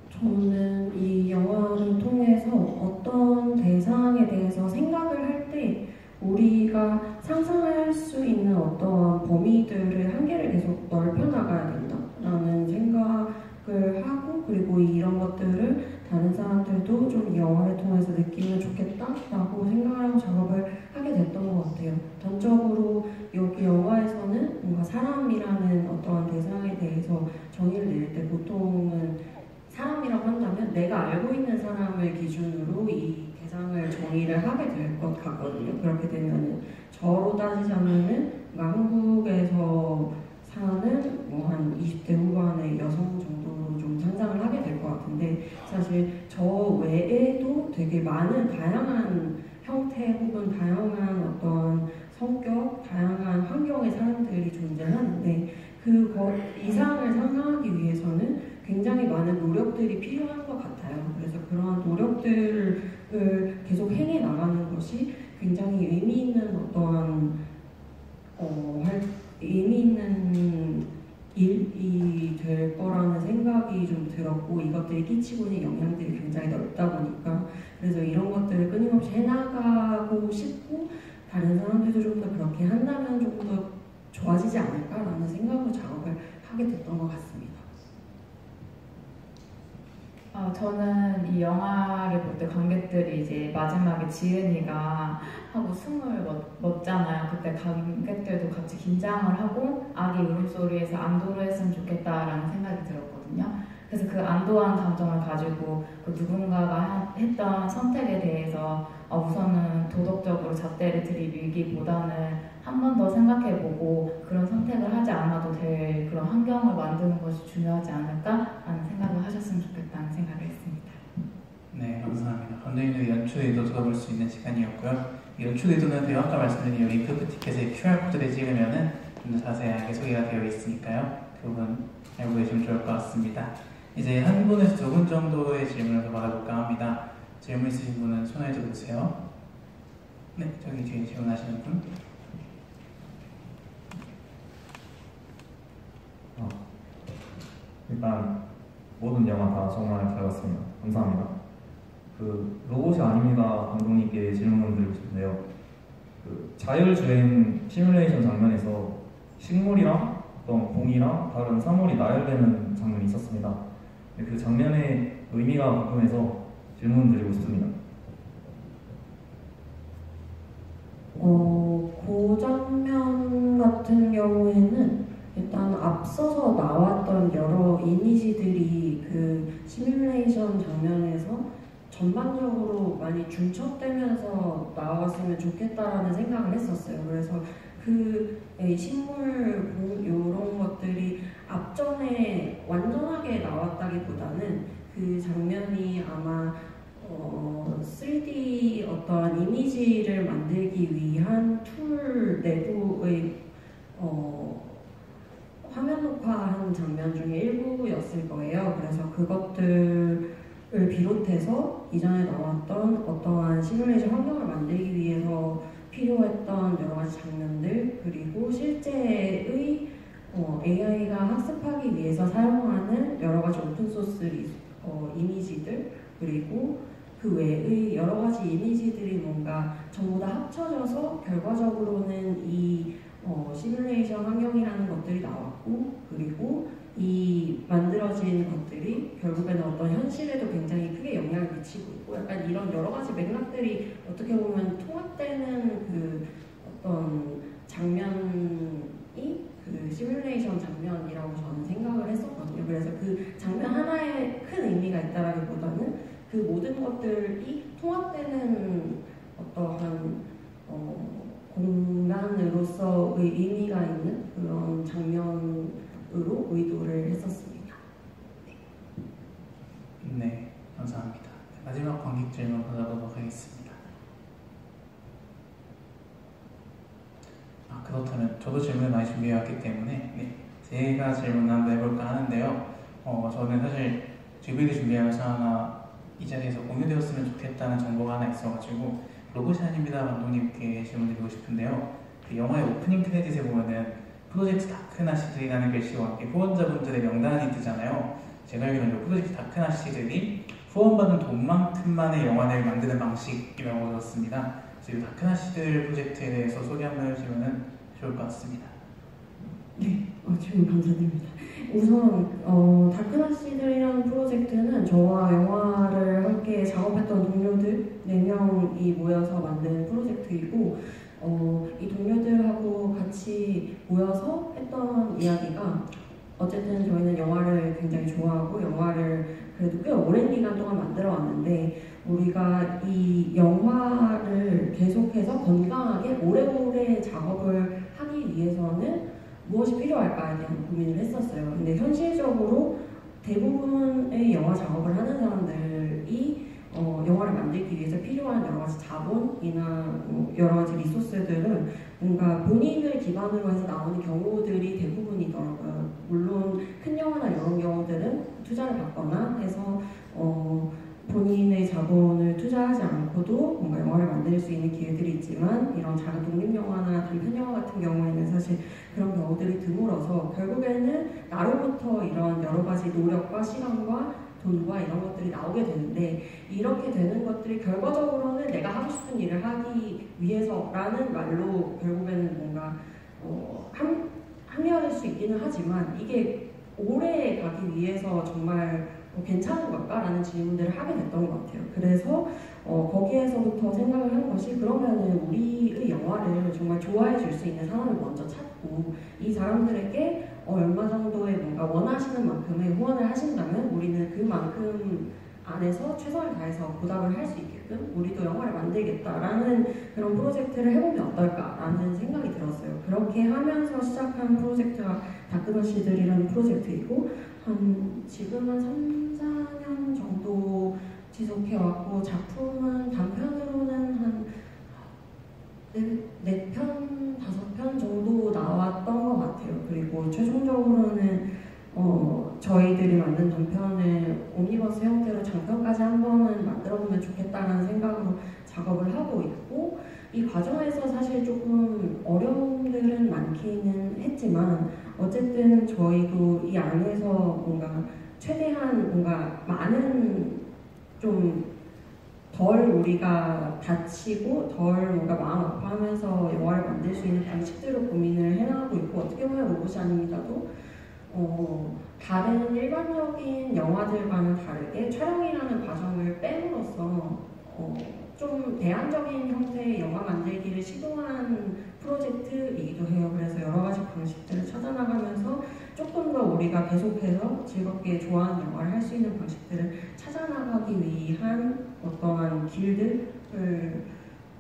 Speaker 3: 저는 이 영화를 통해서 어떤 대상에 대해서 생각을 할 때 우리가 상상할 수 있는 어떤 범위들의 한계를 계속 넓혀나가야 된다라는 생각을 하고, 그리고 이런 것들을 다른 사람들도 좀 영화를 통해서 느끼면 좋겠다라고 생각을 하고 작업을 하게 됐던 것 같아요. 전적으로 여기 영화에서는 뭔가 사람이라는 어떠한 대상에 대해서 정의를 내릴 때 보통은 사람이라고 한다면 내가 알고 있는 사람을 기준으로 이 대상을 정의를 하게 될 것 같거든요. 그렇게 되면은 저로 따지자면은 한국에서 사는 뭐 한 20대 후반의 여성 정도로 좀 상상을 하게 될 것 같은데, 사실 저 외에도 되게 많은 다양한 형태 혹은 다양한 어떤 성격, 다양한 환경의 사람들이 존재하는데 그 이상을 상상하기 위해서는 굉장히 많은 노력들이 필요한 것 같아요. 그래서 그러한 노력들을 계속 행해 나가는 것이 굉장히 의미 있는 어떠한 의미 있는 일이 될 거라는 생각이 좀 들었고, 이것들이 끼치고 있는 영향들이 굉장히 넓다 보니까 그래서 이런 것들을 끊임없이 해나가고 싶고 다른 사람들도 좀 더 그렇게 한다면 좀 더 좋아지지 않을까라는 생각으로 작업을 하게 됐던 것 같습니다.
Speaker 2: 저는 이 영화를 볼 때 관객들이 이제 마지막에 지은이가 하고 숨을 멎잖아요. 그때 관객들도 같이 긴장을 하고 아기 울음소리에서 안도를 했으면 좋겠다라는 생각이 들었거든요. 그래서 그 안도한 감정을 가지고 그 누군가가 했던 선택에 대해서 우선은 도덕적으로 잣대를 들이밀기보다는 한 번 더 생각해보고 그런 선택을 하지 않아도 될 그런 환경을 만드는 것이 중요하지 않을까라는 생각을 하셨으면 좋겠다는 생각을 했습니다.
Speaker 1: 네, 감사합니다. 감독님의 연출 의도 들어볼 수 있는 시간이었고요. 이 연출 의도는 아까 말씀드린 링크 티켓에 QR코드를 찍으면은 좀 더 자세하게 소개가 되어 있으니까요. 그 부분 알고 계시면 좋을 것 같습니다. 이제 한 분에서 두 분 정도의 질문을 더 받아볼까 합니다. 질문 있으신 분은 손을 들어주세요. 네, 저기 뒤에 질문하시는 분.
Speaker 14: 일단 모든 영화 다 정말 잘 봤습니다. 감사합니다. 그 로봇이 아닙니다 감독님께 질문 드리고 싶은데요. 그 자율주행 시뮬레이션 장면에서 식물이랑 어떤 공이랑 다른 사물이 나열되는 장면이 있었습니다. 그 장면의 의미가 궁금해서 질문 드리고 싶습니다.
Speaker 3: 그 장면 같은 경우에는 일단 앞서서 나왔던 여러 이미지들이 그 시뮬레이션 장면에서 전반적으로 많이 중첩되면서 나왔으면 좋겠다라는 생각을 했었어요. 그래서 그 식물, 공 이런 것들이 앞전에 완전하게 나왔다기보다는 그 장면이 아마 3D 어떠한 이미지를 만들기 위한 툴 내부의 화면 녹화한 장면 중에 일부였을 거예요. 그래서 그것들을 비롯해서 이전에 나왔던 어떠한 시뮬레이션 환경을 만들기 위해서 필요했던 여러 가지 장면들, 그리고 실제의 AI가 학습하기 위해서 사용하는 여러 가지 오픈소스 이미지들, 그리고 그 외의 여러 가지 이미지들이 뭔가 전부 다 합쳐져서 결과적으로는 이 시뮬레이션 환경이라는 것들이 나왔고, 그리고 이 만들어진 것들이 결국에는 어떤 현실에도 굉장히 크게 영향을 미치고 있고, 약간 이런 여러 가지 맥락들이 어떻게 보면 통합되는 그 어떤 장면이 그 시뮬레이션 장면이라고 저는 생각을 했었거든요. 그래서 그 장면 하나에 큰 의미가 있다라기보다는 그 모든 것들이 통합되는 어떠한 공간으로서의 의미가 있는 그런 장면으로 의도를 했었습니다.
Speaker 1: 네, 감사합니다. 마지막 관객 질문 받아보도록 하겠습니다. 그렇다면 저도 질문을 많이 준비해왔기 때문에 제가 질문 한번 해볼까 하는데요. 저는 사실 GV를 준비하면서 하나 이 자리에서 공유되었으면 좋겠다는 정보가 하나 있어가지고 로봇이 아닙니다 감독님께 질문드리고 싶은데요. 그 영화의 오프닝 크레딧에 보면은 프로젝트 다크나시들이라는 글씨와 함께 후원자분들의 명단이 뜨잖아요. 제가 알기로는 프로젝트 다크나시들이 후원받은 돈만큼만의 영화를 만드는 방식이라고 들었습니다. 그래서 이 다크나시들 프로젝트에 대해서 소개 한번 해주시면 좋을 것 같습니다.
Speaker 3: 네, 질문 감사드립니다. 우선 다크나시들이라는 프로젝트는 저와 영화를 함께 작업했던 동료들 4명이 모여서 만든 프로젝트이고, 이 동료들하고 같이 모여서 했던 이야기가, 어쨌든 저희는 영화를 굉장히 좋아하고 영화를 그래도 꽤 오랜 기간 동안 만들어 왔는데, 우리가 이 영화를 계속해서 건강하게 오래오래 작업을 하기 위해서는 무엇이 필요할까에 대한 고민을 했었어요. 근데 현실적으로 대부분의 영화 작업을 하는 사람들이 영화를 만들기 위해서 필요한 여러 가지 자본이나 여러 가지 리소스들은 뭔가 본인을 기반으로 해서 나오는 경우들이 대부분이더라고요. 물론 큰 영화나 이런 경우들은 투자를 받거나 해서 본인의 자본을 투자하지 않고도 뭔가 영화를 만들 수 있는 기회들이 있지만, 이런 작은 독립영화나 단편영화 같은 경우에는 사실 그런 경우들이 드물어서 결국에는 나로부터 이런 여러 가지 노력과 시간과 돈과 이런 것들이 나오게 되는데, 이렇게 되는 것들이 결과적으로는 내가 하고 싶은 일을 하기 위해서라는 말로 결국에는 뭔가 합리화될 수 있기는 하지만, 이게 오래 가기 위해서 정말 괜찮은 걸까라는 질문들을 하게 됐던 것 같아요. 그래서 거기에서부터 생각을 한 것이, 그러면은 우리의 영화를 정말 좋아해 줄 수 있는 사람을 먼저 찾고, 이 사람들에게 얼마 정도의 뭔가 원하시는 만큼의 후원을 하신다면 우리는 그만큼 안에서 최선을 다해서 보답을 할 수 있게끔 우리도 영화를 만들겠다라는 그런 프로젝트를 해보면 어떨까라는 생각이 들었어요. 그렇게 하면서 시작한 프로젝트가 다크너시들이라는 프로젝트이고, 지금은 3-4년 정도 지속해왔고, 작품은 단편으로는 한 4편, 5편 정도 나왔던 것 같아요. 그리고 최종적으로는 저희들이 만든短편을 옴니버스 형태로 장편까지 한 번은 만들어보면 좋겠다는 생각으로 작업을 하고 있고, 이 과정에서 사실 조금 어려움들은 많기는 했지만 어쨌든 저희도 이 안에서 뭔가 최대한 뭔가 많은 좀 덜 우리가 다치고 덜 뭔가 마음 아파하면서 영화를 만들 수 있는 방식들을 고민을 해나가고 있고, 어떻게 보면 로봇이 아닙니다도 다른 일반적인 영화들과는 다르게 촬영이라는 과정을 빼므로써 좀 대안적인 형태의 영화 만들기를 시도한 프로젝트이기도 해요. 그래서 여러 가지 방식들을 찾아나가면서 조금 더 우리가 계속해서 즐겁게 좋아하는 영화를 할 수 있는 방식들을 찾아나가기 위한 어떠한 길들을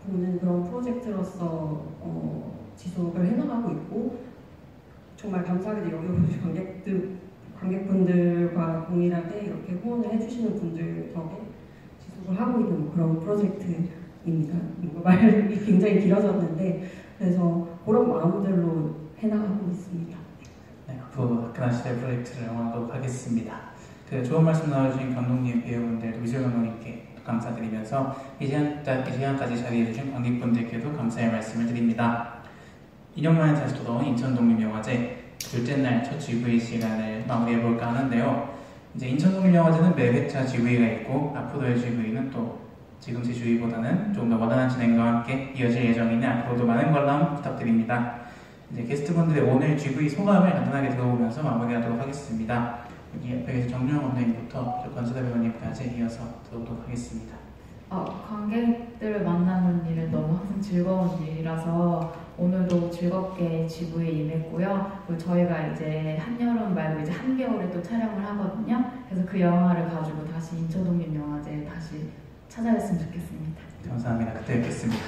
Speaker 3: 보는 그런 프로젝트로서 지속을 해나가고 있고, 정말 감사하게도 여기 오신 관객분들과 동일하게 이렇게 후원을 해주시는 분들 덕에 지속을 하고 있는 그런 프로젝트입니다. 말이 굉장히 길어졌는데, 그래서 그런 마음들로 해나가고 있습니다.
Speaker 1: 네, 앞으로 화끈한 시대 프로젝트를 응원하도록 하겠습니다. 좋은 말씀 나눠주신 감독님, 배우분들, 미술 감독님께 감사드리면서 이 시간까지 자리해주신 관객분들께도 감사의 말씀을 드립니다. 2년 만에 다시 돌아온 인천독립영화제 둘째 날 첫 GV 시간을 마무리해볼까 하는데요. 이제 인천독립영화제는 매 회차 GV가 있고, 앞으로의 GV는 또 지금 제 GV보다는 조금 더 원활한 진행과 함께 이어질 예정이니 앞으로도 많은 관람 부탁드립니다. 이제 게스트분들의 오늘 GV 소감을 간단하게 들어보면서 마무리하도록 하겠습니다. 여기 옆에 계신 정유영 감독님부터 권수다 배우님까지 이어서 들어보도록 하겠습니다.
Speaker 2: 관객들을 만나는 일은 너무 항상 즐거운 일이라서 오늘도 즐겁게 GV에 임했고요. 그리고 저희가 이제 한여름 말고 이제 한겨울에 또 촬영을 하거든요. 그래서 그 영화를 가지고 다시 인천독립영화제에 다시 찾아뵀으면 좋겠습니다.
Speaker 1: 감사합니다. 그때 뵙겠습니다.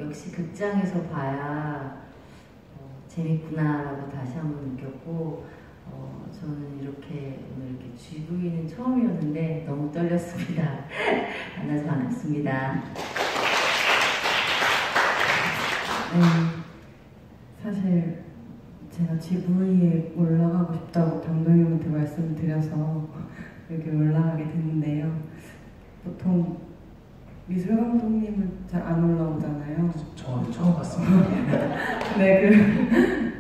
Speaker 15: 역시 극장에서 봐야 재밌구나라고 다시 한번 느꼈고, 저는 이렇게 오늘 이렇게 GV는 처음이었는데 너무 떨렸습니다. 만나서 반갑습니다.
Speaker 4: 사실 제가 GV에 올라가고 싶다고 감독님한테 말씀을 드려서 여기 올라가게 됐는데요. 보통 미술 감독님은 잘 안 올라오잖아요.
Speaker 1: 저 처음 봤습니다.
Speaker 4: 네,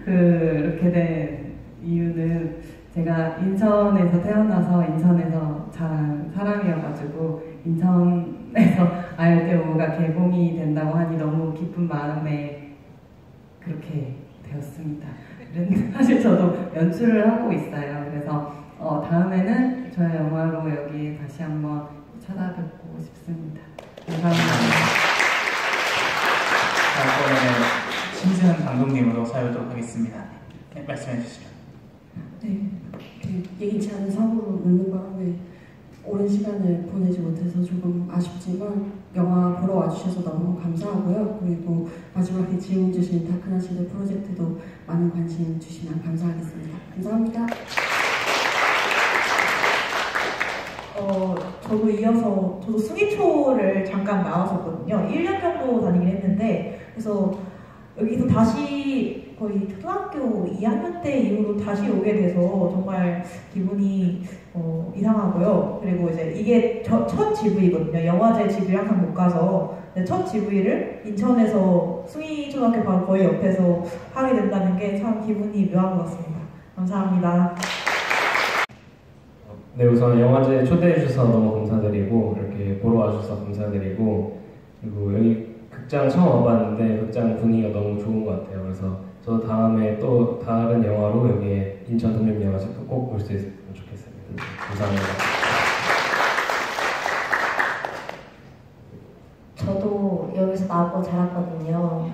Speaker 4: 그렇게 된 이유는 제가 인천에서 태어나서 인천에서 자란 사람이어가지고, 인천에서 아열대5가 개봉이 된다고 하니 너무 기쁜 마음에 그렇게 되었습니다. 사실 저도 연출을 하고 있어요. 그래서 다음에는 저의 영화로 여기 다시 한번 찾아뵙고 싶습니다. 감사합니다.
Speaker 1: 다음번에는 심승은 감독님으로 사회하도록 하겠습니다. 네, 말씀해 주시죠.
Speaker 3: 네, 예기치 않은 사고로 늦는 바람에 오랜 시간을 보내지 못해서 조금 아쉽지만 영화 보러 와주셔서 너무 감사하고요. 그리고 마지막에 질문 주신 다크나 시대 프로젝트도 많은 관심 주시면 감사하겠습니다. 감사합니다.
Speaker 6: 저도 이어서 저도 승희초를 잠깐 나왔었거든요. 1년 정도 다니긴 했는데, 그래서 여기서 다시 거의 초등학교 2학년 때 이후로 다시 오게 돼서 정말 기분이 이상하고요. 그리고 이제 이게 첫 GV거든요. 영화제 GV 항상 못 가서 첫 GV를 인천에서 승희초등학교 바로 거의 옆에서 하게 된다는 게 참 기분이 묘한 것 같습니다. 감사합니다.
Speaker 5: 네, 우선 영화제에 초대해 주셔서 너무 감사드리고, 이렇게 보러 와주셔서 감사드리고, 그리고 여기 극장 처음 와봤는데 극장 분위기가 너무 좋은 것 같아요. 그래서 저 다음에 또 다른 영화로 여기 인천 독립영화제 꼭 볼 수 있으면 좋겠습니다. 감사합니다.
Speaker 7: 저도 여기서 나고 자랐거든요.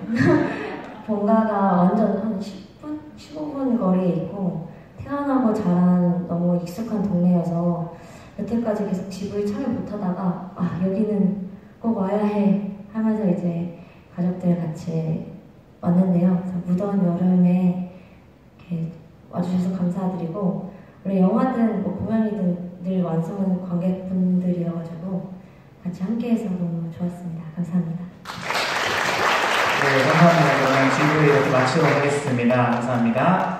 Speaker 7: 본가가 완전 한 10분? 15분 거리에 있고, 태어나고 자란 너무 익숙한 동네여서 여태까지 계속 GV 참여 못하다가 여기는 꼭 와야 해 하면서 이제 가족들 같이 왔는데요. 무더운 여름에 이렇게 와주셔서 감사드리고, 우리 영화든 공연이든 늘 완성하는 관객분들이어가지고 같이 함께해서 너무 좋았습니다. 감사합니다.
Speaker 1: 네, 감사합니다. 그러면 GV 이렇게 마치도록 하겠습니다. 감사합니다.